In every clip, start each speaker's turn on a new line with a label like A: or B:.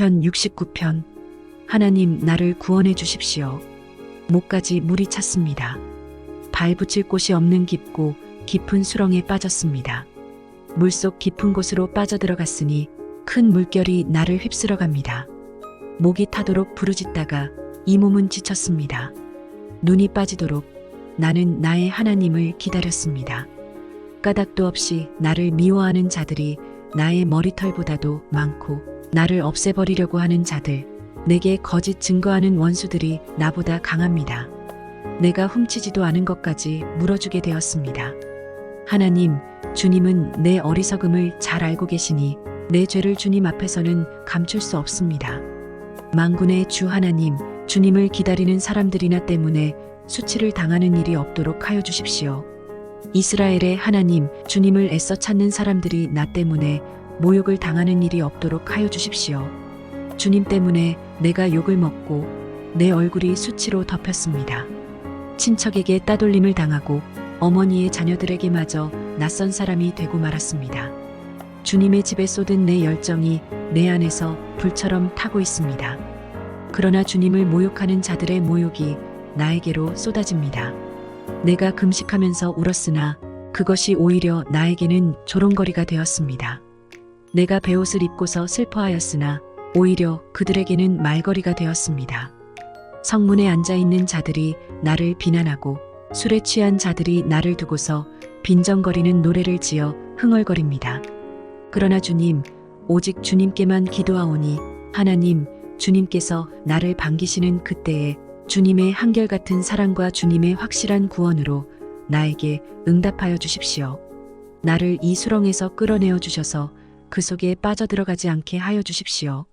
A: 시편 69편. 하나님, 나를 구원해 주십시오. 목까지 물이 찼습니다. 발 붙일 곳이 없는 깊고 깊은 수렁에 빠졌습니다. 물속 깊은 곳으로 빠져들어갔으니 큰 물결이 나를 휩쓸어 갑니다. 목이 타도록 부르짖다가 이 몸은 지쳤습니다. 눈이 빠지도록 나는 나의 하나님을 기다렸습니다. 까닭도 없이 나를 미워하는 자들이 나의 머리털보다도 많고 나를 없애버리려고 하는 자들, 내게 거짓 증거하는 원수들이 나보다 강합니다. 내가 훔치지도 않은 것까지 물어주게 되었습니다. 하나님, 주님은 내 어리석음을 잘 알고 계시니 내 죄를 주님 앞에서는 감출 수 없습니다. 만군의 주 하나님, 주님을 기다리는 사람들이나 때문에 수치를 당하는 일이 없도록 하여 주십시오. 이스라엘의 하나님, 주님을 애써 찾는 사람들이 나 때문에 모욕을 당하는 일이 없도록 하여 주십시오. 주님 때문에 내가 욕을 먹고 내 얼굴이 수치로 덮였습니다. 친척에게 따돌림을 당하고 어머니의 자녀들에게마저 낯선 사람이 되고 말았습니다. 주님의 집에 쏟은 내 열정이 내 안에서 불처럼 타고 있습니다. 그러나 주님을 모욕하는 자들의 모욕이 나에게로 쏟아집니다. 내가 금식하면서 울었으나 그것이 오히려 나에게는 조롱거리가 되었습니다. 내가 베옷을 입고서 슬퍼하였으나 오히려 그들에게는 말거리가 되었습니다. 성문에 앉아있는 자들이 나를 비난하고 술에 취한 자들이 나를 두고서 빈정거리는 노래를 지어 흥얼거립니다. 그러나 주님, 오직 주님께만 기도하오니 하나님, 주님께서 나를 반기시는 그때에 주님의 한결같은 사랑과 주님의 확실한 구원으로 나에게 응답하여 주십시오. 나를 이 수렁에서 끌어내어 주셔서 그 속에 빠져들어가지 않게 하여 주십시오.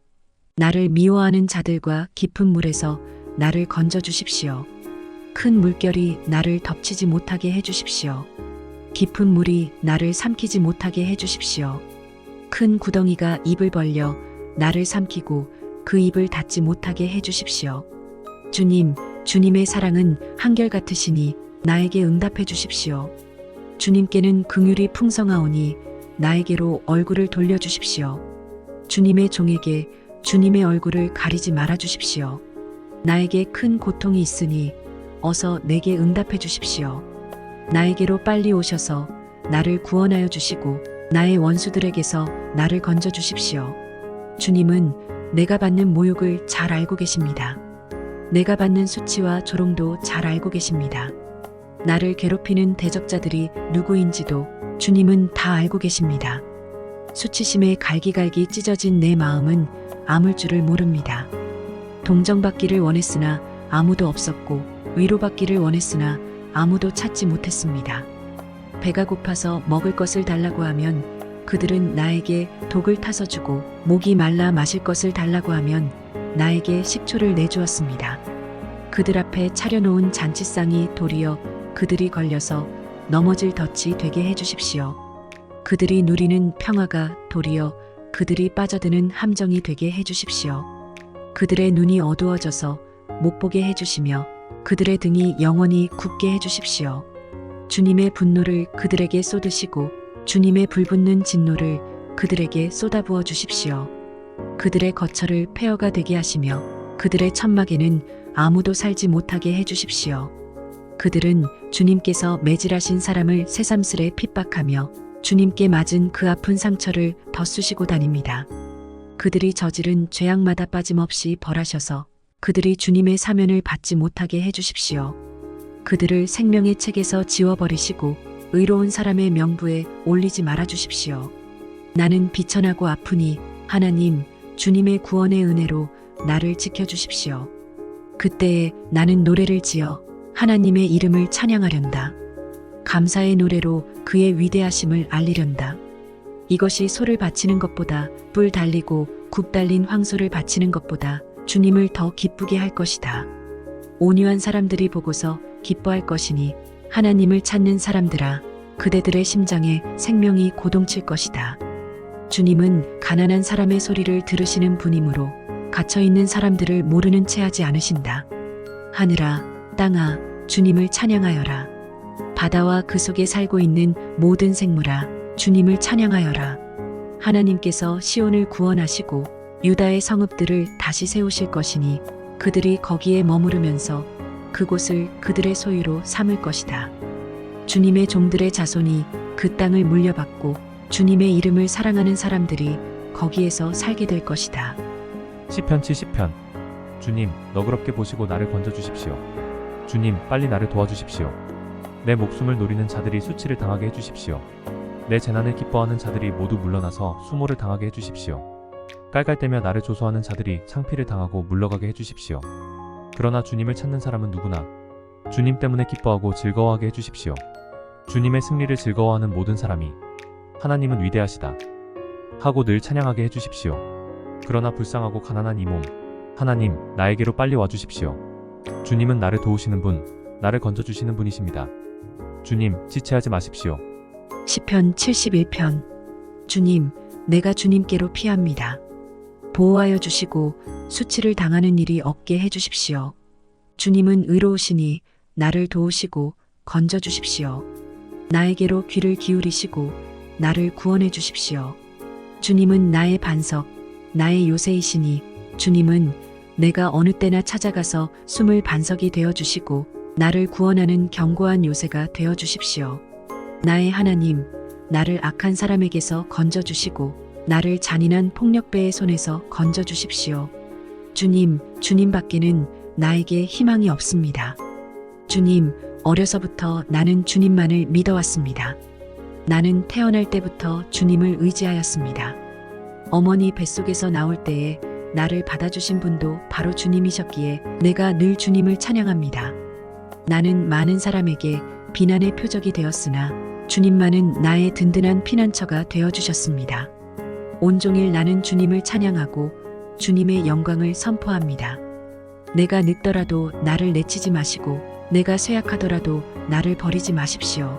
A: 나를 미워하는 자들과 깊은 물에서 나를 건져 주십시오. 큰 물결이 나를 덮치지 못하게 해 주십시오. 깊은 물이 나를 삼키지 못하게 해 주십시오. 큰 구덩이가 입을 벌려 나를 삼키고 그 입을 닫지 못하게 해 주십시오. 주님, 주님의 사랑은 한결같으시니 나에게 응답해 주십시오. 주님께는 긍휼이 풍성하오니 나에게로 얼굴을 돌려주십시오. 주님의 종에게 주님의 얼굴을 가리지 말아 주십시오. 나에게 큰 고통이 있으니 어서 내게 응답해 주십시오. 나에게로 빨리 오셔서 나를 구원하여 주시고 나의 원수들에게서 나를 건져 주십시오. 주님은 내가 받는 모욕을 잘 알고 계십니다. 내가 받는 수치와 조롱도 잘 알고 계십니다. 나를 괴롭히는 대적자들이 누구인지도 주님은 다 알고 계십니다. 수치심에 갈기갈기 찢어진 내 마음은 아물 줄을 모릅니다. 동정받기를 원했으나 아무도 없었고 위로받기를 원했으나 아무도 찾지 못했습니다. 배가 고파서 먹을 것을 달라고 하면 그들은 나에게 독을 타서 주고 목이 말라 마실 것을 달라고 하면 나에게 식초를 내주었습니다. 그들 앞에 차려놓은 잔치상이 도리어 그들이 걸려서 넘어질 덫이 되게 해주십시오. 그들이 누리는 평화가 도리어 그들이 빠져드는 함정이 되게 해주십시오. 그들의 눈이 어두워져서 못 보게 해주시며 그들의 등이 영원히 굳게 해주십시오. 주님의 분노를 그들에게 쏟으시고 주님의 불붙는 진노를 그들에게 쏟아부어 주십시오. 그들의 거처를 폐허가 되게 하시며 그들의 천막에는 아무도 살지 못하게 해주십시오. 그들은 주님께서 매질하신 사람을 새삼스레 핍박하며 주님께 맞은 그 아픈 상처를 덧쑤시고 다닙니다. 그들이 저지른 죄악마다 빠짐없이 벌하셔서 그들이 주님의 사면을 받지 못하게 해주십시오. 그들을 생명의 책에서 지워버리시고 의로운 사람의 명부에 올리지 말아 주십시오. 나는 비천하고 아프니 하나님, 주님의 구원의 은혜로 나를 지켜주십시오. 그때에 나는 노래를 지어 하나님의 이름을 찬양하련다. 감사의 노래로 그의 위대하심을 알리련다. 이것이 소를 바치는 것보다 뿔 달리고 굽 달린 황소를 바치는 것보다 주님을 더 기쁘게 할 것이다. 온유한 사람들이 보고서 기뻐할 것이니 하나님을 찾는 사람들아, 그대들의 심장에 생명이 고동칠 것이다. 주님은 가난한 사람의 소리를 들으시는 분이므로 갇혀있는 사람들을 모르는 채 하지 않으신다. 하늘아, 땅아, 주님을 찬양하여라. 바다와 그 속에 살고 있는 모든 생물아, 주님을 찬양하여라. 하나님께서 시온을 구원하시고 유다의 성읍들을 다시 세우실 것이니 그들이 거기에 머무르면서 그곳을 그들의 소유로 삼을 것이다. 주님의 종들의 자손이 그 땅을 물려받고 주님의 이름을 사랑하는 사람들이 거기에서 살게 될 것이다.
B: 시편 70편. 주님, 너그럽게 보시고 나를 건져주십시오. 주님, 빨리 나를 도와주십시오. 내 목숨을 노리는 자들이 수치를 당하게 해주십시오. 내 재난을 기뻐하는 자들이 모두 물러나서 수모를 당하게 해주십시오. 깔깔대며 나를 조소하는 자들이 창피를 당하고 물러가게 해주십시오. 그러나 주님을 찾는 사람은 누구나 주님 때문에 기뻐하고 즐거워하게 해주십시오. 주님의 승리를 즐거워하는 모든 사람이 하나님은 위대하시다 하고 늘 찬양하게 해주십시오. 그러나 불쌍하고 가난한 이 몸, 하나님, 나에게로 빨리 와주십시오. 주님은 나를 도우시는 분, 나를 건져주시는 분이십니다. 주님, 지체하지 마십시오.
A: 시편 71편. 주님, 내가 주님께로 피합니다. 보호하여 주시고 수치를 당하는 일이 없게 해주십시오. 주님은 의로우시니 나를 도우시고 건져주십시오. 나에게로 귀를 기울이시고 나를 구원해 주십시오. 주님은 나의 반석, 나의 요새이시니 주님은 내가 어느 때나 찾아가서 숨을 반석이 되어주시고 나를 구원하는 견고한 요새가 되어주십시오. 나의 하나님, 나를 악한 사람에게서 건져주시고 나를 잔인한 폭력배의 손에서 건져주십시오. 주님, 주님 밖에는 나에게 희망이 없습니다. 주님, 어려서부터 나는 주님만을 믿어왔습니다. 나는 태어날 때부터 주님을 의지하였습니다. 어머니 뱃속에서 나올 때에 나를 받아주신 분도 바로 주님이셨기에 내가 늘 주님을 찬양합니다. 나는 많은 사람에게 비난의 표적이 되었으나 주님만은 나의 든든한 피난처가 되어주셨습니다. 온종일 나는 주님을 찬양하고 주님의 영광을 선포합니다. 내가 늙더라도 나를 내치지 마시고 내가 쇠약하더라도 나를 버리지 마십시오.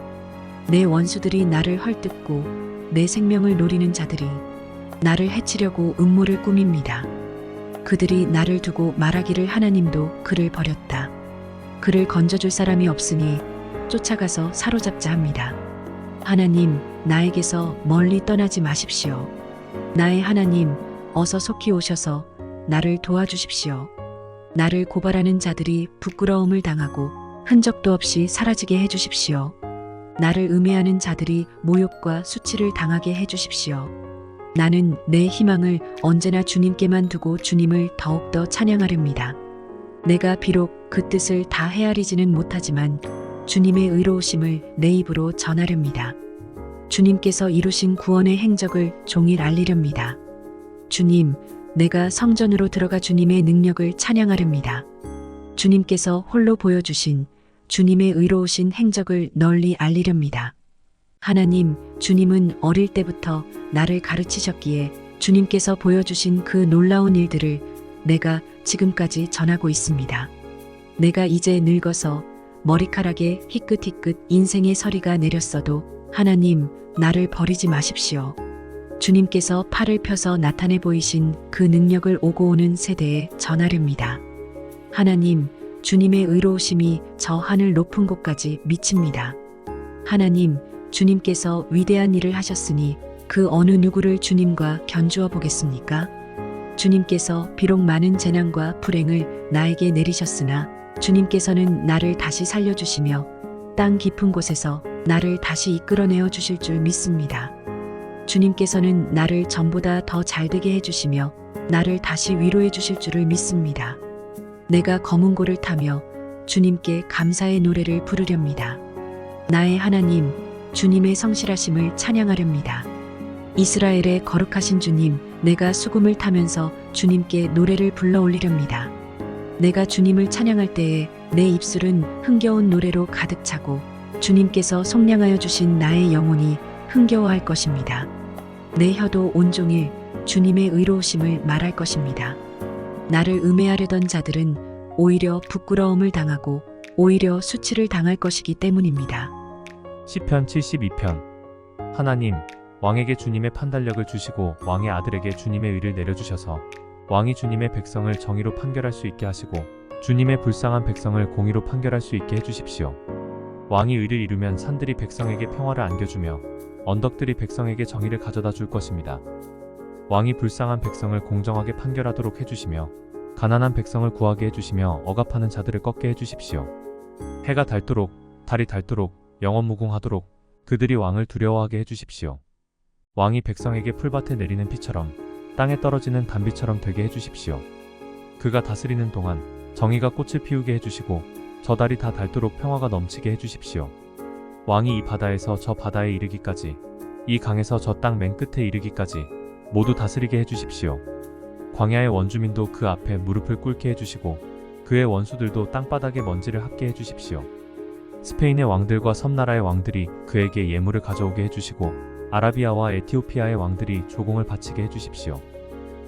A: 내 원수들이 나를 헐뜯고 내 생명을 노리는 자들이 나를 해치려고 음모를 꾸밉니다. 그들이 나를 두고 말하기를 하나님도 그를 버렸다. 그를 건져줄 사람이 없으니 쫓아가서 사로잡자 합니다. 하나님, 나에게서 멀리 떠나지 마십시오. 나의 하나님, 어서 속히 오셔서 나를 도와주십시오. 나를 고발하는 자들이 부끄러움을 당하고 흔적도 없이 사라지게 해주십시오. 나를 음해하는 자들이 모욕과 수치를 당하게 해주십시오. 나는 내 희망을 언제나 주님께만 두고 주님을 더욱더 찬양하렵니다. 내가 비록 그 뜻을 다 헤아리지는 못하지만 주님의 의로우심을 내 입으로 전하렵니다. 주님께서 이루신 구원의 행적을 종일 알리렵니다. 주님, 내가 성전으로 들어가 주님의 능력을 찬양하렵니다. 주님께서 홀로 보여주신 주님의 의로우신 행적을 널리 알리렵니다. 하나님, 주님은 어릴 때부터 나를 가르치셨기에 주님께서 보여주신 그 놀라운 일들을 내가 지금까지 전하고 있습니다. 내가 이제 늙어서 머리카락에 희끗희끗 인생의 서리가 내렸어도 하나님, 나를 버리지 마십시오. 주님께서 팔을 펴서 나타내 보이신 그 능력을 오고 오는 세대에 전하렵니다. 하나님, 주님의 의로우심이 저 하늘 높은 곳까지 미칩니다. 하나님, 주님께서 위대한 일을 하셨으니 그 어느 누구를 주님과 견주어 보겠습니까? 주님께서 비록 많은 재난과 불행을 나에게 내리셨으나 주님께서는 나를 다시 살려주시며 땅 깊은 곳에서 나를 다시 이끌어내어 주실 줄 믿습니다. 주님께서는 나를 전보다 더 잘되게 해주시며 나를 다시 위로해 주실 줄을 믿습니다. 내가 검은 고를 타며 주님께 감사의 노래를 부르렵니다. 나의 하나님, 주님의 성실하심을 찬양하렵니다. 이스라엘의 거룩하신 주님, 내가 수금을 타면서 주님께 노래를 불러 올리렵니다. 내가 주님을 찬양할 때에 내 입술은 흥겨운 노래로 가득 차고 주님께서 속량하여 주신 나의 영혼이 흥겨워할 것입니다. 내 혀도 온종일 주님의 의로우심을 말할 것입니다. 나를 음해하려던 자들은 오히려 부끄러움을 당하고 오히려 수치를 당할 것이기 때문입니다.
B: 시편 72편. 하나님, 왕에게 주님의 판단력을 주시고 왕의 아들에게 주님의 의를 내려주셔서 왕이 주님의 백성을 정의로 판결할 수 있게 하시고 주님의 불쌍한 백성을 공의로 판결할 수 있게 해주십시오. 왕이 의를 이루면 산들이 백성에게 평화를 안겨주며 언덕들이 백성에게 정의를 가져다 줄 것입니다. 왕이 불쌍한 백성을 공정하게 판결하도록 해주시며 가난한 백성을 구하게 해주시며 억압하는 자들을 꺾게 해주십시오. 해가 닳도록 달이 닳도록 영원무궁하도록 그들이 왕을 두려워하게 해주십시오. 왕이 백성에게 풀밭에 내리는 비처럼 땅에 떨어지는 단비처럼 되게 해주십시오. 그가 다스리는 동안 정의가 꽃을 피우게 해주시고 저 달이 다 닳도록 평화가 넘치게 해주십시오. 왕이 이 바다에서 저 바다에 이르기까지 이 강에서 저 땅 맨 끝에 이르기까지 모두 다스리게 해주십시오. 광야의 원주민도 그 앞에 무릎을 꿇게 해주시고 그의 원수들도 땅바닥에 먼지를 핫게 해주십시오. 스페인의 왕들과 섬나라의 왕들이 그에게 예물을 가져오게 해주시고 아라비아와 에티오피아의 왕들이 조공을 바치게 해주십시오.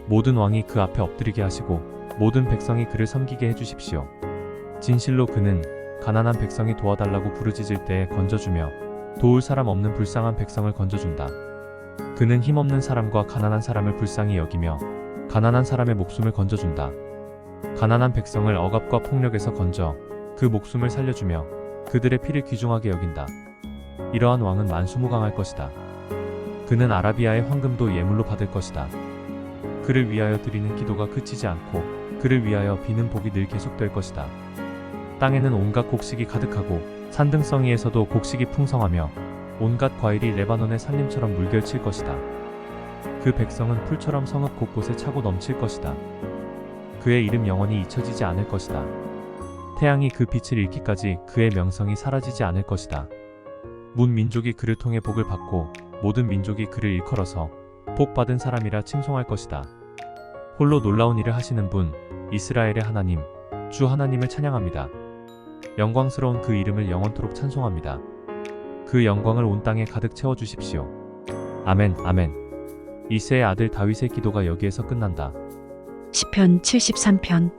B: 모든 왕이 그 앞에 엎드리게 하시고 모든 백성이 그를 섬기게 해주십시오. 진실로 그는 가난한 백성이 도와달라고 부르짖을 때에 건져주며 도울 사람 없는 불쌍한 백성을 건져준다. 그는 힘없는 사람과 가난한 사람을 불쌍히 여기며 가난한 사람의 목숨을 건져준다. 가난한 백성을 억압과 폭력에서 건져 그 목숨을 살려주며 그들의 피를 귀중하게 여긴다. 이러한 왕은 만수무강할 것이다. 그는 아라비아의 황금도 예물로 받을 것이다. 그를 위하여 드리는 기도가 그치지 않고 그를 위하여 비는 복이 늘 계속될 것이다. 땅에는 온갖 곡식이 가득하고 산등성이에서도 곡식이 풍성하며 온갖 과일이 레바논의 산림처럼 물결칠 것이다. 그 백성은 풀처럼 성읍 곳곳에 차고 넘칠 것이다. 그의 이름 영원히 잊혀지지 않을 것이다. 태양이 그 빛을 잃기까지 그의 명성이 사라지지 않을 것이다. 문 민족이 그를 통해 복을 받고 모든 민족이 그를 일컬어서 복 받은 사람이라 칭송할 것이다. 홀로 놀라운 일을 하시는 분, 이스라엘의 하나님, 주 하나님을 찬양합니다. 영광스러운 그 이름을 영원토록 찬송합니다. 그 영광을 온 땅에 가득 채워주십시오. 아멘, 아멘. 이새의 아들 다윗의 기도가 여기에서 끝난다.
A: 시편 73편.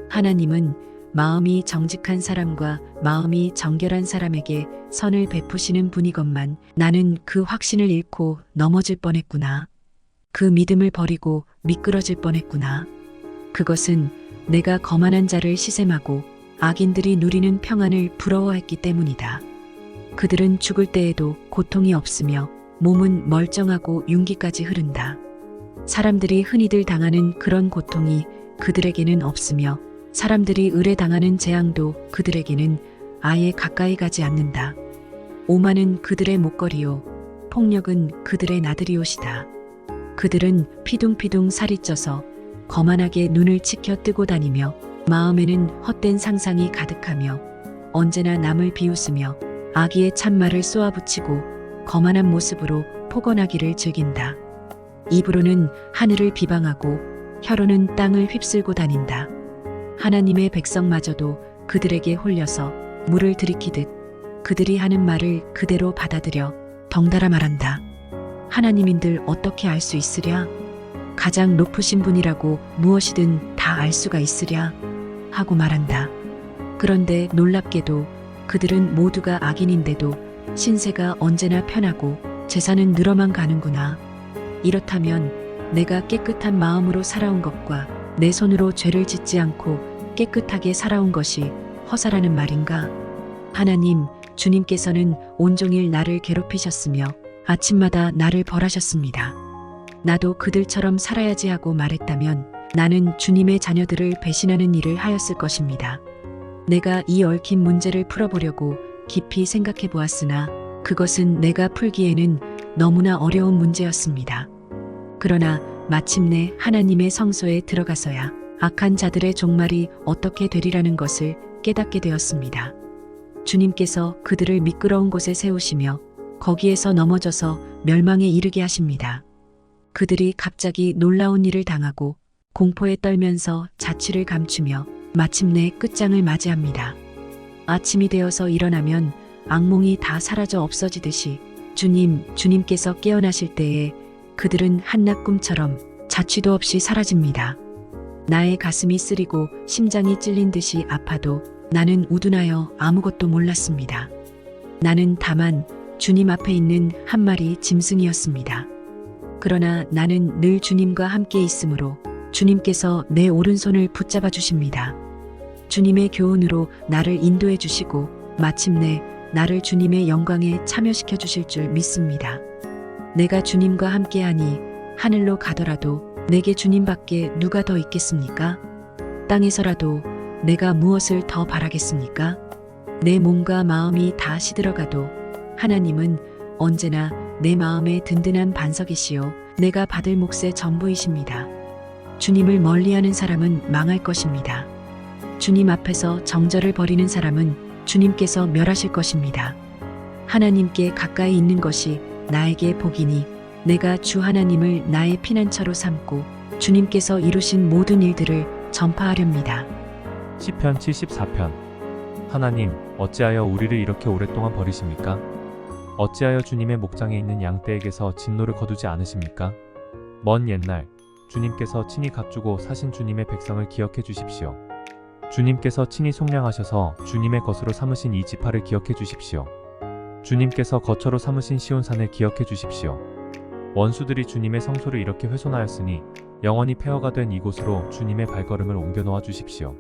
A: 하나님은 마음이 정직한 사람과 마음이 정결한 사람에게 선을 베푸시는 분이건만 나는 그 확신을 잃고 넘어질 뻔했구나. 그 믿음을 버리고 미끄러질 뻔했구나. 그것은 내가 거만한 자를 시샘하고 악인들이 누리는 평안을 부러워했기 때문이다. 그들은 죽을 때에도 고통이 없으며 몸은 멀쩡하고 윤기까지 흐른다. 사람들이 흔히들 당하는 그런 고통이 그들에게는 없으며 사람들이 의뢰당하는 재앙도 그들에게는 아예 가까이 가지 않는다. 오만은 그들의 목걸이요 폭력은 그들의 나들이옷이다. 그들은 피둥피둥 살이 쪄서 거만하게 눈을 치켜 뜨고 다니며 마음에는 헛된 상상이 가득하며 언제나 남을 비웃으며 악의의 찬말을 쏘아붙이고 거만한 모습으로 포건하기를 즐긴다. 입으로는 하늘을 비방하고 혀로는 땅을 휩쓸고 다닌다. 하나님의 백성마저도 그들에게 홀려서 물을 들이키듯 그들이 하는 말을 그대로 받아들여 덩달아 말한다. 하나님인들 어떻게 알 수 있으랴? 가장 높으신 분이라고 무엇이든 다 알 수가 있으랴? 하고 말한다. 그런데 놀랍게도 그들은 모두가 악인인데도 신세가 언제나 편하고 재산은 늘어만 가는구나. 이렇다면 내가 깨끗한 마음으로 살아온 것과 내 손으로 죄를 짓지 않고 깨끗하게 살아온 것이 허사라는 말인가? 하나님, 주님께서는 온종일 나를 괴롭히셨으며 아침마다 나를 벌하셨습니다. 나도 그들처럼 살아야지 하고 말했다면 나는 주님의 자녀들을 배신하는 일을 하였을 것입니다. 내가 이 얽힌 문제를 풀어보려고 깊이 생각해 보았으나 그것은 내가 풀기에는 너무나 어려운 문제였습니다. 그러나 마침내 하나님의 성소에 들어가서야 악한 자들의 종말이 어떻게 되리라는 것을 깨닫게 되었습니다. 주님께서 그들을 미끄러운 곳에 세우시며 거기에서 넘어져서 멸망에 이르게 하십니다. 그들이 갑자기 놀라운 일을 당하고 공포에 떨면서 자취를 감추며 마침내 끝장을 맞이합니다. 아침이 되어서 일어나면 악몽이 다 사라져 없어지듯이 주님께서 깨어나실 때에 그들은 한낮 꿈처럼 자취도 없이 사라집니다. 나의 가슴이 쓰리고 심장이 찔린 듯이 아파도 나는 우둔하여 아무것도 몰랐습니다. 나는 다만 주님 앞에 있는 한 마리 짐승이었습니다. 그러나 나는 늘 주님과 함께 있으므로 주님께서 내 오른손을 붙잡아 주십니다. 주님의 교훈으로 나를 인도해 주시고 마침내 나를 주님의 영광에 참여시켜 주실 줄 믿습니다. 내가 주님과 함께하니 하늘로 가더라도 내게 주님밖에 누가 더 있겠습니까? 땅에서라도 내가 무엇을 더 바라겠습니까? 내 몸과 마음이 다 시들어가도 하나님은 언제나 내 마음의 든든한 반석이시요 내가 받을 몫의 전부이십니다. 주님을 멀리하는 사람은 망할 것입니다. 주님 앞에서 정절을 벌이는 사람은 주님께서 멸하실 것입니다. 하나님께 가까이 있는 것이 나에게 복이니 내가 주 하나님을 나의 피난처로 삼고 주님께서 이루신 모든 일들을 전파하렵니다.
B: 시편 74편. 하나님, 어찌하여 우리를 이렇게 오랫동안 버리십니까? 어찌하여 주님의 목장에 있는 양떼에게서 진노를 거두지 않으십니까? 먼 옛날 주님께서 친히 값주고 사신 주님의 백성을 기억해 주십시오. 주님께서 친히 속량하셔서 주님의 것으로 삼으신 이 지파를 기억해 주십시오. 주님께서 거처로 삼으신 시온산을 기억해 주십시오. 원수들이 주님의 성소를 이렇게 훼손하였으니 영원히 폐허가 된 이곳으로 주님의 발걸음을 옮겨 놓아 주십시오.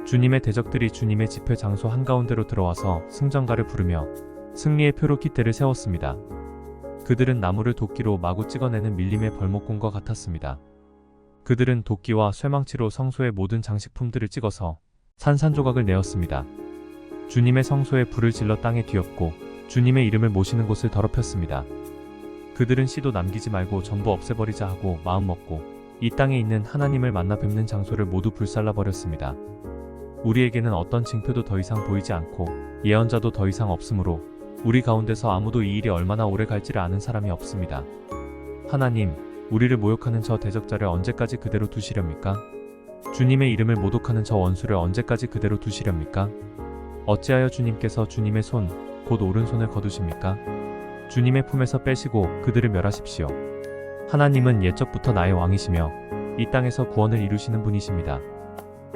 B: 주님의 대적들이 주님의 집회 장소 한가운데로 들어와서 승전가를 부르며 승리의 표로 깃대를 세웠습니다. 그들은 나무를 도끼로 마구 찍어내는 밀림의 벌목공과 같았습니다. 그들은 도끼와 쇠망치로 성소의 모든 장식품들을 찍어서 산산조각을 내었습니다. 주님의 성소에 불을 질러 땅에 뒤엎고 주님의 이름을 모시는 곳을 더럽혔습니다. 그들은 씨도 남기지 말고 전부 없애버리자 하고 마음먹고 이 땅에 있는 하나님을 만나 뵙는 장소를 모두 불살라버렸습니다. 우리에게는 어떤 징표도 더 이상 보이지 않고 예언자도 더 이상 없으므로 우리 가운데서 아무도 이 일이 얼마나 오래 갈지를 아는 사람이 없습니다. 하나님, 우리를 모욕하는 저 대적자를 언제까지 그대로 두시렵니까? 주님의 이름을 모독하는 저 원수를 언제까지 그대로 두시렵니까? 어찌하여 주님께서 주님의 손, 곧 오른손을 거두십니까? 주님의 품에서 빼시고 그들을 멸하십시오. 하나님은 옛적부터 나의 왕이시며 이 땅에서 구원을 이루시는 분이십니다.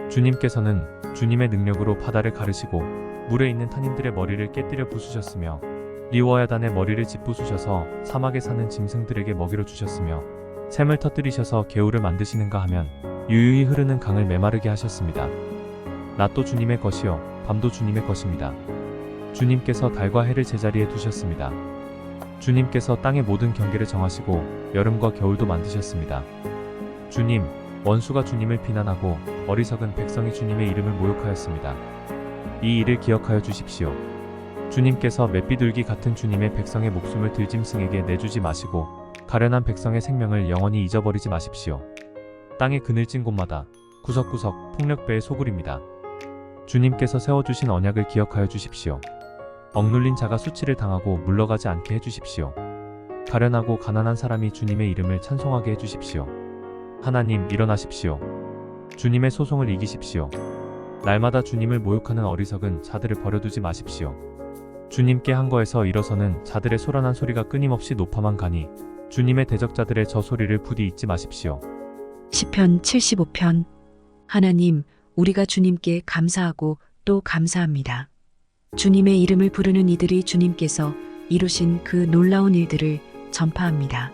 B: 주님께서는 주님의 능력으로 바다를 가르시고 물에 있는 탄님들의 머리를 깨뜨려 부수셨으며 리워야단의 머리를 짓부수셔서 사막에 사는 짐승들에게 먹이로 주셨으며 샘을 터뜨리셔서 개울을 만드시는가 하면 유유히 흐르는 강을 메마르게 하셨습니다. 낮도 주님의 것이요 밤도 주님의 것입니다. 주님께서 달과 해를 제자리에 두셨습니다. 주님께서 땅의 모든 경계를 정하시고 여름과 겨울도 만드셨습니다. 주님, 원수가 주님을 비난하고 어리석은 백성이 주님의 이름을 모욕하였습니다. 이 일을 기억하여 주십시오. 주님께서 맷비둘기 같은 주님의 백성의 목숨을 들짐승에게 내주지 마시고 가련한 백성의 생명을 영원히 잊어버리지 마십시오. 땅의 그늘진 곳마다 구석구석 폭력배의 소굴입니다. 주님께서 세워주신 언약을 기억하여 주십시오. 억눌린 자가 수치를 당하고 물러가지 않게 해주십시오. 가련하고 가난한 사람이 주님의 이름을 찬송하게 해주십시오. 하나님, 일어나십시오. 주님의 소송을 이기십시오. 날마다 주님을 모욕하는 어리석은 자들을 버려두지 마십시오. 주님께 한 거에서 일어서는 자들의 소란한 소리가 끊임없이 높아만 가니 주님의 대적자들의 저 소리를 부디 잊지 마십시오.
A: 시편 75편. 하나님, 우리가 주님께 감사하고 또 감사합니다. 주님의 이름을 부르는 이들이 주님께서 이루신 그 놀라운 일들을 전파합니다.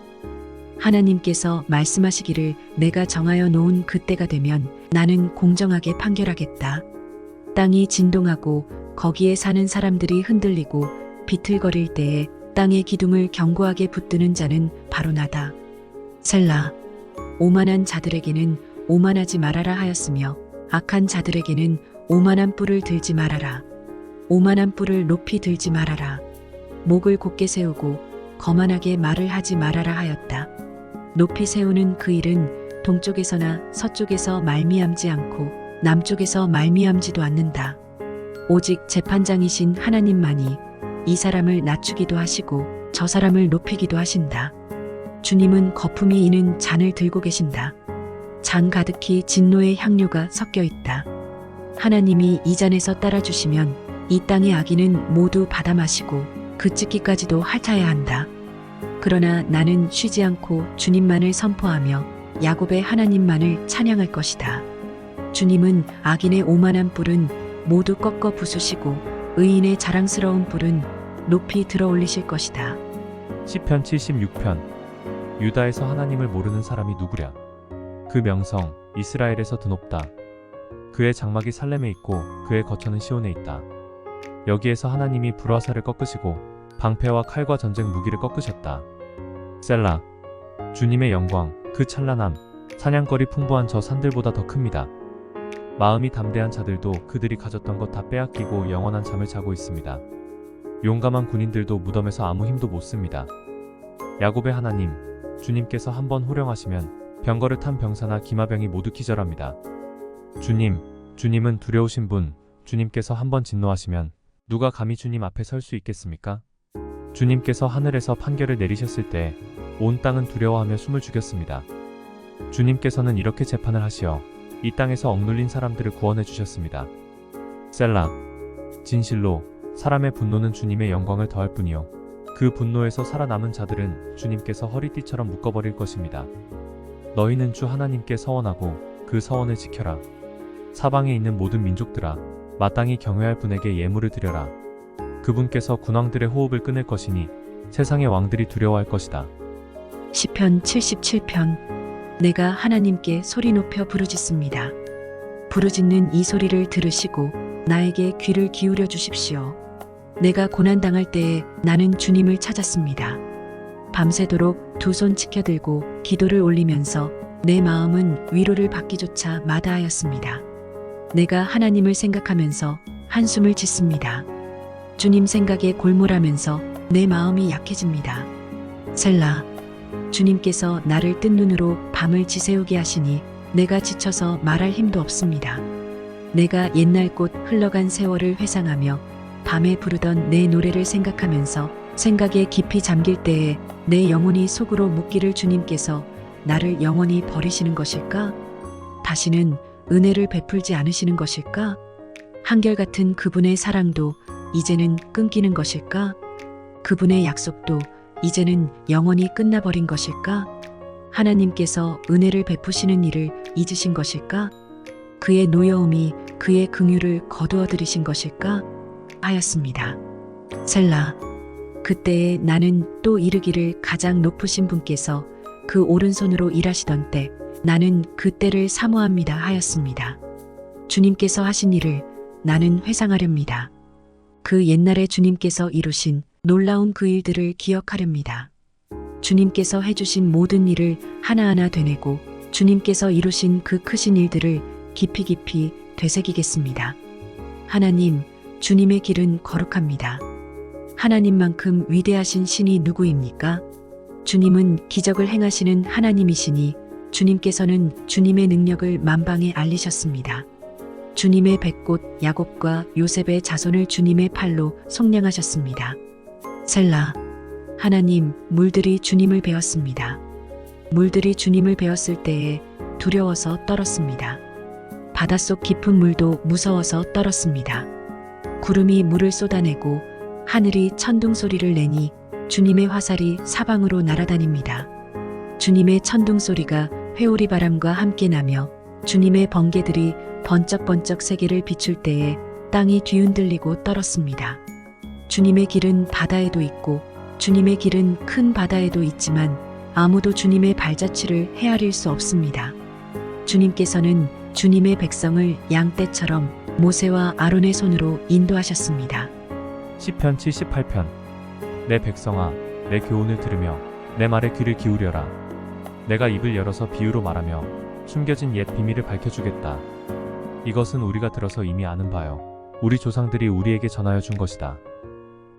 A: 하나님께서 말씀하시기를 내가 정하여 놓은 그때가 되면 나는 공정하게 판결하겠다. 땅이 진동하고 거기에 사는 사람들이 흔들리고 비틀거릴 때에 땅의 기둥을 견고하게 붙드는 자는 바로 나다. 셀라. 오만한 자들에게는 오만하지 말아라 하였으며 악한 자들에게는 오만한 뿔을 들지 말아라. 오만한 뿔을 높이 들지 말아라. 목을 곧게 세우고 거만하게 말을 하지 말아라 하였다. 높이 세우는 그 일은 동쪽에서나 서쪽에서 말미암지 않고 남쪽에서 말미암지도 않는다. 오직 재판장이신 하나님만이 이 사람을 낮추기도 하시고 저 사람을 높이기도 하신다. 주님은 거품이 이는 잔을 들고 계신다. 잔 가득히 진노의 향료가 섞여 있다. 하나님이 이 잔에서 따라주시면 이 땅의 악인은 모두 받아 마시고 그치기까지도 핥아야 한다. 그러나 나는 쉬지 않고 주님만을 선포하며 야곱의 하나님만을 찬양할 것이다. 주님은 악인의 오만한 뿔은 모두 꺾어 부수시고 의인의 자랑스러운 뿔은 높이 들어 올리실 것이다.
B: 시편 76편. 유다에서 하나님을 모르는 사람이 누구랴? 그 명성 이스라엘에서 드높다. 그의 장막이 살렘에 있고 그의 거처는 시온에 있다. 여기에서 하나님이 불화살을 꺾으시고 방패와 칼과 전쟁 무기를 꺾으셨다. 셀라. 주님의 영광, 그 찬란함, 사냥거리 풍부한 저 산들보다 더 큽니다. 마음이 담대한 자들도 그들이 가졌던 것 다 빼앗기고 영원한 잠을 자고 있습니다. 용감한 군인들도 무덤에서 아무 힘도 못 씁니다. 야곱의 하나님, 주님께서 한번 호령하시면 병거를 병사나 기마병이 모두 기절합니다. 주님은 두려우신 분, 주님께서 한번 진노하시면 누가 감히 주님 앞에 설 수 있겠습니까? 주님께서 하늘에서 판결을 내리셨을 때 온 땅은 두려워하며 숨을 죽였습니다. 주님께서는 이렇게 재판을 하시어 이 땅에서 억눌린 사람들을 구원해 주셨습니다. 셀라. 진실로 사람의 분노는 주님의 영광을 더할 뿐이요 그 분노에서 살아남은 자들은 주님께서 허리띠처럼 묶어버릴 것입니다. 너희는 주 하나님께 서원하고 그 서원을 지켜라. 사방에 있는 모든 민족들아, 마땅히 경외할 분에게 예물을 드려라. 그분께서 군왕들의 호흡을 끊을 것이니 세상의 왕들이 두려워할 것이다.
A: 시편 77편. 내가 하나님께 소리 높여 부르짖습니다. 부르짖는 이 소리를 들으시고 나에게 귀를 기울여 주십시오. 내가 고난당할 때에 나는 주님을 찾았습니다. 밤새도록 두 손 치켜들고 기도를 올리면서 내 마음은 위로를 받기조차 마다하였습니다. 내가 하나님을 생각하면서 한숨을 짓습니다. 주님 생각에 골몰하면서 내 마음이 약해집니다. 셀라. 주님께서 나를 뜬 눈으로 밤을 지새우게 하시니 내가 지쳐서 말할 힘도 없습니다. 내가 옛날 꽃 흘러간 세월을 회상하며 밤에 부르던 내 노래를 생각하면서 생각에 깊이 잠길 때에 내 영혼이 속으로 묻기를 주님께서 나를 영원히 버리시는 것일까? 다시는 은혜를 베풀지 않으시는 것일까? 한결같은 그분의 사랑도 이제는 끊기는 것일까? 그분의 약속도 이제는 영원히 끝나버린 것일까? 하나님께서 은혜를 베푸시는 일을 잊으신 것일까? 그의 노여움이 그의 긍휼을 거두어들이신 것일까? 하였습니다. 셀라. 그때에 나는 또 이르기를 가장 높으신 분께서 그 오른손으로 일하시던 때 나는 그 때를 사모합니다 하였습니다. 주님께서 하신 일을 나는 회상하렵니다. 그 옛날에 주님께서 이루신 놀라운 그 일들을 기억하렵니다. 주님께서 해주신 모든 일을 하나하나 되뇌고 주님께서 이루신 그 크신 일들을 깊이 깊이 되새기겠습니다. 하나님, 주님의 길은 거룩합니다. 하나님만큼 위대하신 신이 누구입니까? 주님은 기적을 행하시는 하나님이시니 주님께서는 주님의 능력을 만방에 알리셨습니다. 주님의 백꽃 야곱과 요셉의 자손을 주님의 팔로 속량하셨습니다. 셀라. 하나님, 물들이 주님을 배웠습니다. 물들이 주님을 배웠을 때에 두려워서 떨었습니다. 바닷속 깊은 물도 무서워서 떨었습니다. 구름이 물을 쏟아내고 하늘이 천둥 소리를 내니 주님의 화살이 사방으로 날아다닙니다. 주님의 천둥 소리가 회오리 바람과 함께 나며 주님의 번개들이 번쩍번쩍 세계를 비출 때에 땅이 뒤흔들리고 떨었습니다. 주님의 길은 바다에도 있고 주님의 길은 큰 바다에도 있지만 아무도 주님의 발자취를 헤아릴 수 없습니다. 주님께서는 주님의 백성을 양떼처럼 모세와 아론의 손으로 인도하셨습니다.
B: 시편 78편. 내 백성아, 내 교훈을 들으며 내 말에 귀를 기울여라. 내가 입을 열어서 비유로 말하며 숨겨진 옛 비밀을 밝혀주겠다. 이것은 우리가 들어서 이미 아는 바요. 우리 조상들이 우리에게 전하여 준 것이다.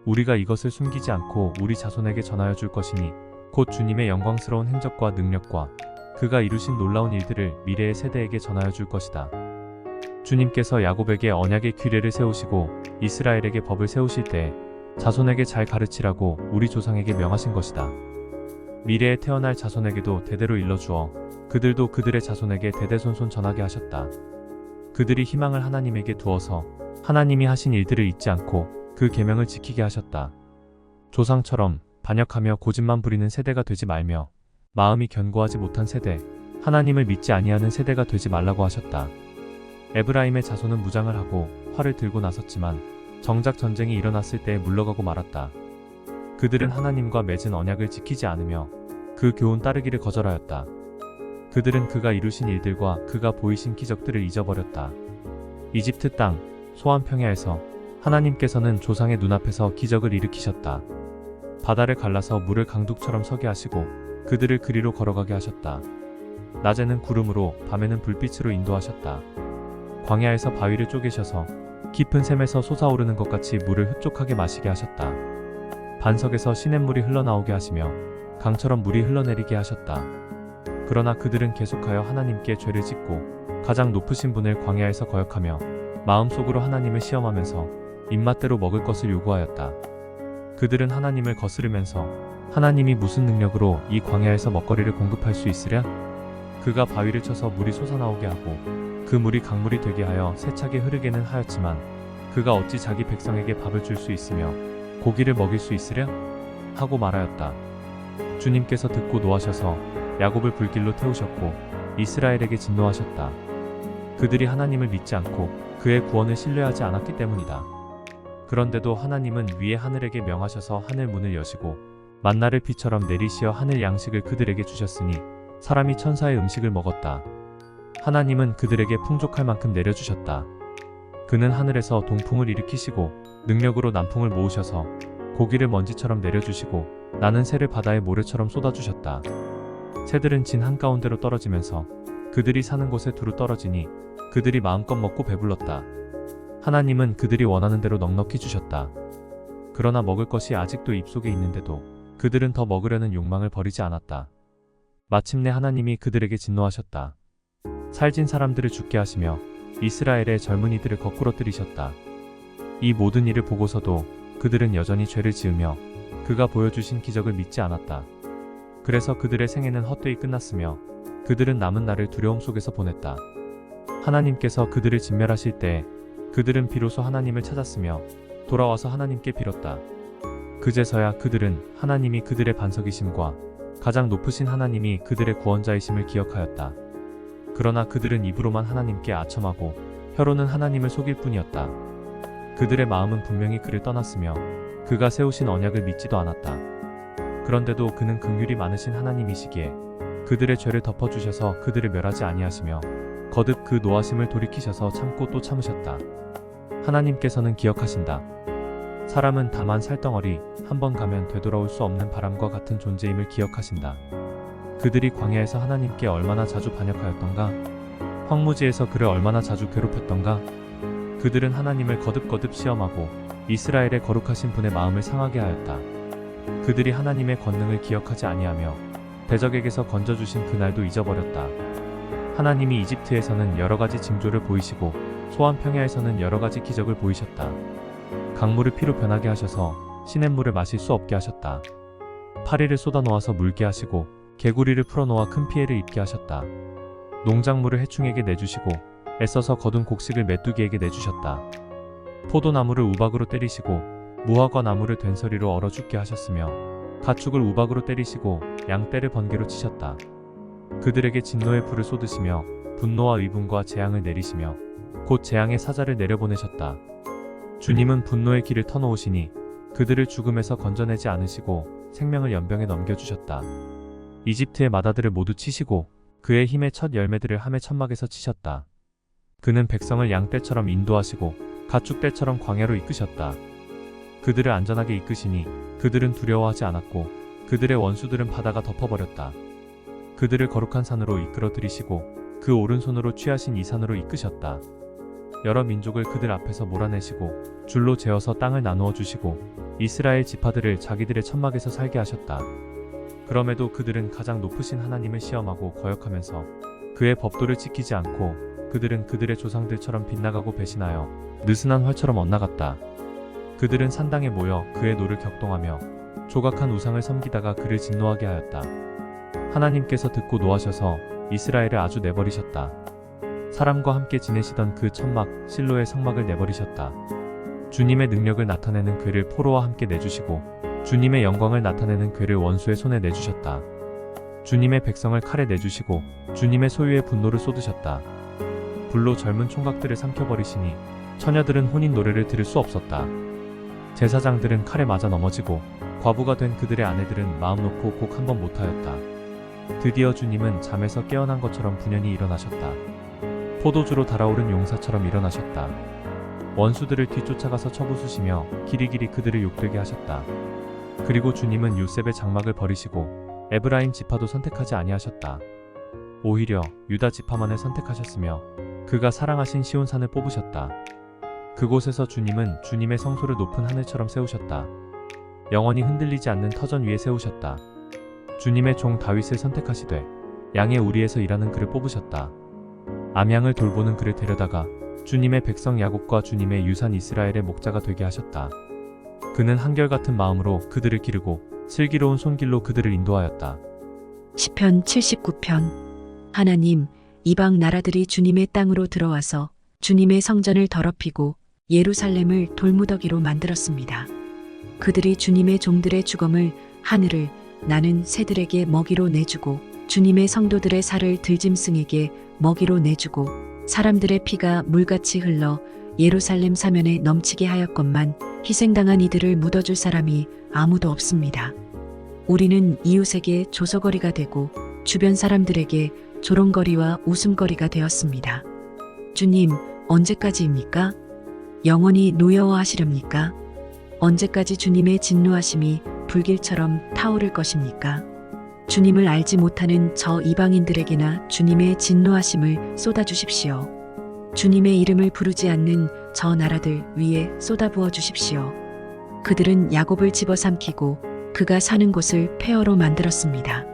B: 우리가 이것을 숨기지 않고 우리 자손에게 전하여 줄 것이니 곧 주님의 영광스러운 행적과 능력과 그가 이루신 놀라운 일들을 미래의 세대에게 전하여 줄 것이다. 주님께서 야곱에게 언약의 규례를 세우시고 이스라엘에게 법을 세우실 때 자손에게 잘 가르치라고 우리 조상에게 명하신 것이다. 미래에 태어날 자손에게도 대대로 일러주어 그들도 그들의 자손에게 대대손손 전하게 하셨다. 그들이 희망을 하나님에게 두어서 하나님이 하신 일들을 잊지 않고 그 계명을 지키게 하셨다. 조상처럼 반역하며 고집만 부리는 세대가 되지 말며 마음이 견고하지 못한 세대, 하나님을 믿지 아니하는 세대가 되지 말라고 하셨다. 에브라임의 자손은 무장을 하고 활을 들고 나섰지만 정작 전쟁이 일어났을 때 물러가고 말았다. 그들은 하나님과 맺은 언약을 지키지 않으며 그 교훈 따르기를 거절하였다. 그들은 그가 이루신 일들과 그가 보이신 기적들을 잊어버렸다. 이집트 땅, 소안 평야에서 하나님께서는 조상의 눈앞에서 기적을 일으키셨다. 바다를 갈라서 물을 강둑처럼 서게 하시고 그들을 그리로 걸어가게 하셨다. 낮에는 구름으로 밤에는 불빛으로 인도하셨다. 광야에서 바위를 쪼개셔서 깊은 샘에서 솟아오르는 것 같이 물을 흡족하게 마시게 하셨다. 반석에서 시냇물이 흘러나오게 하시며 강처럼 물이 흘러내리게 하셨다. 그러나 그들은 계속하여 하나님께 죄를 짓고 가장 높으신 분을 광야에서 거역하며 마음속으로 하나님을 시험하면서 입맛대로 먹을 것을 요구하였다. 그들은 하나님을 거스르면서 하나님이 무슨 능력으로 이 광야에서 먹거리를 공급할 수 있으랴? 그가 바위를 쳐서 물이 솟아나오게 하고 그 물이 강물이 되게 하여 세차게 흐르게는 하였지만 그가 어찌 자기 백성에게 밥을 줄 수 있으며 고기를 먹일 수 있으랴? 하고 말하였다. 주님께서 듣고 노하셔서 야곱을 불길로 태우셨고 이스라엘에게 진노하셨다. 그들이 하나님을 믿지 않고 그의 구원을 신뢰하지 않았기 때문이다. 그런데도 하나님은 위에 하늘에게 명하셔서 하늘 문을 여시고 만나를 비처럼 내리시어 하늘 양식을 그들에게 주셨으니 사람이 천사의 음식을 먹었다. 하나님은 그들에게 풍족할 만큼 내려주셨다. 그는 하늘에서 동풍을 일으키시고 능력으로 남풍을 모으셔서 고기를 먼지처럼 내려주시고 나는 새를 바다의 모래처럼 쏟아주셨다. 새들은 진 한가운데로 떨어지면서 그들이 사는 곳에 두루 떨어지니 그들이 마음껏 먹고 배불렀다. 하나님은 그들이 원하는 대로 넉넉히 주셨다. 그러나 먹을 것이 아직도 입속에 있는데도 그들은 더 먹으려는 욕망을 버리지 않았다. 마침내 하나님이 그들에게 진노하셨다. 살찐 사람들을 죽게 하시며 이스라엘의 젊은이들을 거꾸로 들이셨다. 이 모든 일을 보고서도 그들은 여전히 죄를 지으며 그가 보여주신 기적을 믿지 않았다. 그래서 그들의 생애는 헛되이 끝났으며 그들은 남은 날을 두려움 속에서 보냈다. 하나님께서 그들을 진멸하실 때 그들은 비로소 하나님을 찾았으며 돌아와서 하나님께 빌었다. 그제서야 그들은 하나님이 그들의 반석이심과 가장 높으신 하나님이 그들의 구원자이심을 기억하였다. 그러나 그들은 입으로만 하나님께 아첨하고 혀로는 하나님을 속일 뿐이었다. 그들의 마음은 분명히 그를 떠났으며 그가 세우신 언약을 믿지도 않았다. 그런데도 그는 긍휼이 많으신 하나님이시기에 그들의 죄를 덮어주셔서 그들을 멸하지 아니하시며 거듭 그 노하심을 돌이키셔서 참고 또 참으셨다. 하나님께서는 기억하신다. 사람은 다만 살덩어리 한 번 가면 되돌아올 수 없는 바람과 같은 존재임을 기억하신다. 그들이 광야에서 하나님께 얼마나 자주 반역하였던가? 황무지에서 그를 얼마나 자주 괴롭혔던가? 그들은 하나님을 거듭거듭 시험하고 이스라엘의 거룩하신 분의 마음을 상하게 하였다. 그들이 하나님의 권능을 기억하지 아니하며 대적에게서 건져주신 그날도 잊어버렸다. 하나님이 이집트에서는 여러가지 징조를 보이시고 소환 평야에서는 여러가지 기적을 보이셨다. 강물을 피로 변하게 하셔서 시냇물을 마실 수 없게 하셨다. 파리를 쏟아놓아서 물게 하시고 개구리를 풀어놓아 큰 피해를 입게 하셨다. 농작물을 해충에게 내주시고 애써서 거둔 곡식을 메뚜기에게 내주셨다. 포도나무를 우박으로 때리시고 무화과 나무를 된서리로 얼어 죽게 하셨으며 가축을 우박으로 때리시고 양떼를 번개로 치셨다. 그들에게 진노의 불을 쏟으시며 분노와 의분과 재앙을 내리시며 곧 재앙의 사자를 내려보내셨다. 주님은 분노의 길을 터놓으시니 그들을 죽음에서 건져내지 않으시고 생명을 연병에 넘겨주셨다. 이집트의 마다들을 모두 치시고 그의 힘의 첫 열매들을 함의 천막에서 치셨다. 그는 백성을 양떼처럼 인도하시고 가축떼처럼 광야로 이끄셨다. 그들을 안전하게 이끄시니 그들은 두려워하지 않았고 그들의 원수들은 바다가 덮어버렸다. 그들을 거룩한 산으로 이끌어 들이시고 그 오른손으로 취하신 이 산으로 이끄셨다. 여러 민족을 그들 앞에서 몰아내시고 줄로 재어서 땅을 나누어 주시고 이스라엘 지파들을 자기들의 천막에서 살게 하셨다. 그럼에도 그들은 가장 높으신 하나님을 시험하고 거역하면서 그의 법도를 지키지 않고 그들은 그들의 조상들처럼 빗나가고 배신하여 느슨한 활처럼 엇나갔다. 그들은 산당에 모여 그의 노를 격동하며 조각한 우상을 섬기다가 그를 진노하게 하였다. 하나님께서 듣고 노하셔서 이스라엘을 아주 내버리셨다. 사람과 함께 지내시던 그 천막 실로의 성막을 내버리셨다. 주님의 능력을 나타내는 괴를 포로와 함께 내주시고 주님의 영광을 나타내는 괴를 원수의 손에 내주셨다. 주님의 백성을 칼에 내주시고 주님의 소유의 분노를 쏟으셨다. 불로 젊은 총각들을 삼켜버리시니 처녀들은 혼인 노래를 들을 수 없었다. 제사장들은 칼에 맞아 넘어지고 과부가 된 그들의 아내들은 마음 놓고 곡 한 번 못하였다. 드디어 주님은 잠에서 깨어난 것처럼 분연히 일어나셨다. 포도주로 달아오른 용사처럼 일어나셨다. 원수들을 뒤쫓아가서 쳐부수시며 길이길이 그들을 욕되게 하셨다. 그리고 주님은 요셉의 장막을 버리시고 에브라임 지파도 선택하지 아니하셨다. 오히려 유다 지파만을 선택하셨으며 그가 사랑하신 시온산을 뽑으셨다. 그곳에서 주님은 주님의 성소를 높은 하늘처럼 세우셨다. 영원히 흔들리지 않는 터전 위에 세우셨다. 주님의 종 다윗을 선택하시되 양의 우리에서 일하는 그를 뽑으셨다. 암양을 돌보는 그를 데려다가 주님의 백성 야곱과 주님의 유산 이스라엘의 목자가 되게 하셨다. 그는 한결같은 마음으로 그들을 기르고 슬기로운 손길로 그들을 인도하였다.
A: 시편 79편. 하나님, 이방 나라들이 주님의 땅으로 들어와서 주님의 성전을 더럽히고 예루살렘을 돌무더기로 만들었습니다. 그들이 주님의 종들의 주검을 하늘을 나는 새들에게 먹이로 내주고 주님의 성도들의 살을 들짐승에게 먹이로 내주고 사람들의 피가 물같이 흘러 예루살렘 사면에 넘치게 하였건만 희생당한 이들을 묻어줄 사람이 아무도 없습니다. 우리는 이웃에게 조소거리가 되고 주변 사람들에게 조롱거리와 웃음거리가 되었습니다. 주님, 언제까지입니까? 영원히 노여워하시렵니까? 언제까지 주님의 진노하심이 불길처럼 타오를 것입니까? 주님을 알지 못하는 저 이방인들에게나 주님의 진노하심을 쏟아주십시오. 주님의 이름을 부르지 않는 저 나라들 위에 쏟아부어 주십시오. 그들은 야곱을 집어삼키고 그가 사는 곳을 폐허로 만들었습니다.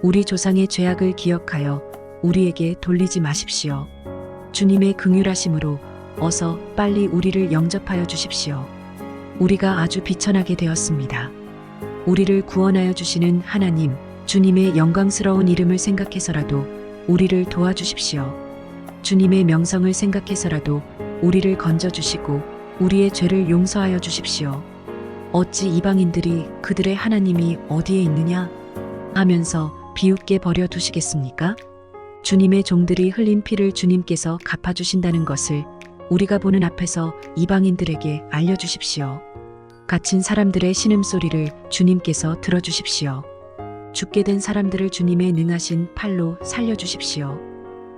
A: 우리 조상의 죄악을 기억하여 우리에게 돌리지 마십시오. 주님의 긍휼하심으로 어서 빨리 우리를 영접하여 주십시오. 우리가 아주 비천하게 되었습니다. 우리를 구원하여 주시는 하나님, 주님의 영광스러운 이름을 생각해서라도 우리를 도와주십시오. 주님의 명성을 생각해서라도 우리를 건져주시고 우리의 죄를 용서하여 주십시오. 어찌 이방인들이 그들의 하나님이 어디에 있느냐 하면서 비웃게 버려 두시겠습니까? 주님의 종들이 흘린 피를 주님께서 갚아주신다는 것을 우리가 보는 앞에서 이방인들에게 알려주십시오. 갇힌 사람들의 신음소리를 주님께서 들어주십시오. 죽게 된 사람들을 주님의 능하신 팔로 살려주십시오.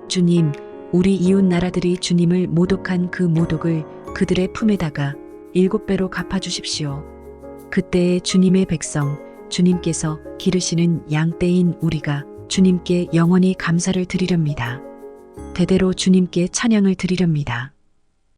A: 주님, 우리 이웃 나라들이 주님을 모독한 그 모독을 그들의 품에다가 7배로 갚아주십시오. 그때에 주님의 백성, 주님께서 기르시는 양떼인 우리가 주님께 영원히 감사를 드리렵니다. 대대로 주님께 찬양을 드리렵니다.